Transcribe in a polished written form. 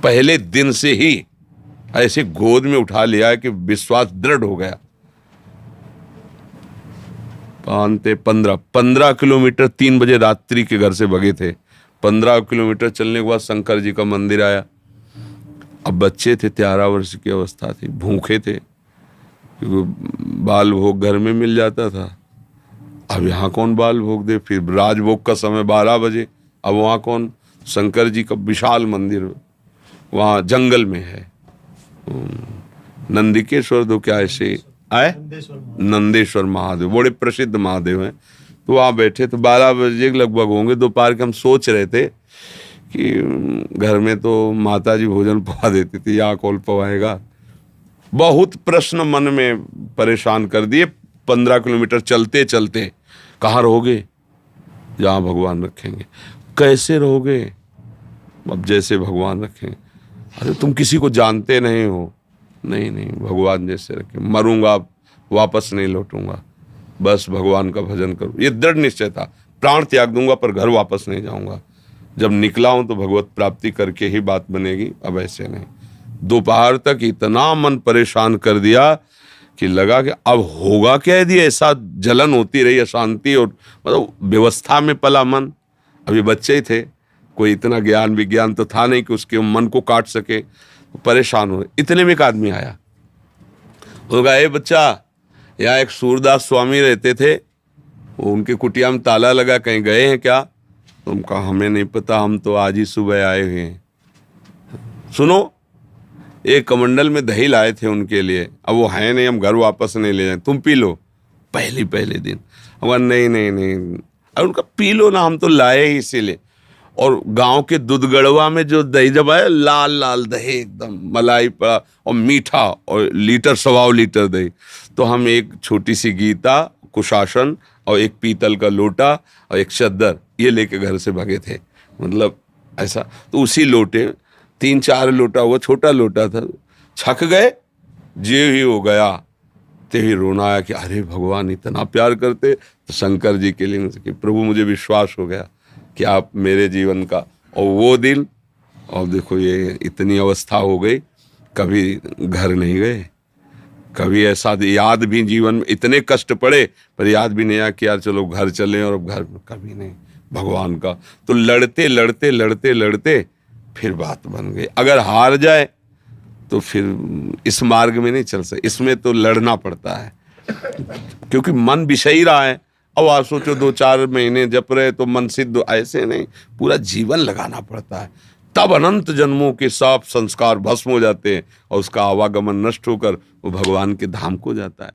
पहले दिन से ही ऐसे गोद में उठा लिया कि विश्वास दृढ़ हो गया। 15 किलोमीटर 3 बजे रात्रि के घर से भगे थे। 15 किलोमीटर चलने के बाद शंकर जी का मंदिर आया। अब बच्चे थे, 13 वर्ष की अवस्था थी, भूखे थे क्योंकि बाल भोग घर में मिल जाता था। अब यहाँ कौन बाल भोग दे, फिर राजभोग का समय 12 बजे, अब वहाँ कौन। शंकर जी का विशाल मंदिर वहाँ जंगल में है, नंदिकेश्वर दो क्या ऐसे आए, नंदेश्वर महादेव, बड़े प्रसिद्ध महादेव हैं। तो वहाँ बैठे तो 12 बजे के लगभग होंगे दोपहर के। हम सोच रहे थे कि घर में तो माता जी भोजन पवा देती थी, यहाँ कौन पवाएगा। बहुत प्रश्न मन में परेशान कर दिए। 15 किलोमीटर चलते चलते कहाँ रहोगे, जहाँ भगवान रखेंगे। कैसे रहोगे, अब जैसे भगवान रखें। अरे तुम किसी को जानते नहीं हो। नहीं नहीं, भगवान जैसे रखें। मरूंगा वापस नहीं लौटूंगा, बस भगवान का भजन करूँ, ये दृढ़ निश्चय था। प्राण त्याग दूंगा पर घर वापस नहीं जाऊंगा। जब निकला हूं तो भगवत प्राप्ति करके ही बात बनेगी, अब ऐसे नहीं। दोपहर तक इतना मन परेशान कर दिया कि लगा कि अब होगा क्या यदि ऐसा जलन होती रही, अशांति, और मतलब व्यवस्था में पला मन। अभी बच्चे ही थे, कोई इतना ज्ञान विज्ञान तो था नहीं कि उसके मन को काट सके। परेशान हुए। इतने में एक आदमी आया, वो कहा, ए बच्चा, यहाँ एक सूरदास स्वामी रहते थे, वो उनके कुटिया में ताला लगा, कहीं गए हैं क्या? तुम कहा हमें नहीं पता, हम तो आज ही सुबह आए हुए हैं। सुनो, एक कमंडल में दही लाए थे उनके लिए, अब वो है नहीं, हम घर वापस नहीं ले जाए, तुम पी लो। पहले दिन अब नहीं नहीं नहीं, अब उनका पी लो ना, हम तो लाए ही इसीलिए। और गांव के दूधगढ़वा में जो दही जब आया, लाल लाल दही एकदम मलाई पड़ा और मीठा, और लीटर 1.25 लीटर दही। तो हम एक छोटी सी गीता, कुशासन और एक पीतल का लोटा और एक चद्दर ये लेके घर से भागे थे। मतलब ऐसा, तो उसी लोटे 3-4 लोटा हुआ, छोटा लोटा था, छक गए, जे ही हो गया। ते ही रोना आया कि अरे भगवान इतना प्यार करते। तो शंकर जी के लिए कि प्रभु मुझे विश्वास हो गया कि आप मेरे जीवन का, और वो दिन, और देखो ये इतनी अवस्था हो गई, कभी घर नहीं गए, कभी ऐसा याद भी जीवन में, इतने कष्ट पड़े पर याद भी नहीं आया कि यार चलो घर चलें, और अब घर कभी नहीं भगवान का। तो लड़ते लड़ते लड़ते लड़ते फिर बात बन गई। अगर हार जाए तो फिर इस मार्ग में नहीं चल सकते, इसमें तो लड़ना पड़ता है क्योंकि मन विषयी रहा है। अब आप सोचो 2-4 महीने जप रहे तो मन सिद्ध, ऐसे नहीं, पूरा जीवन लगाना पड़ता है। तब अनंत जन्मों के सब संस्कार भस्म हो जाते हैं और उसका आवागमन नष्ट होकर वो भगवान के धाम को जाता है।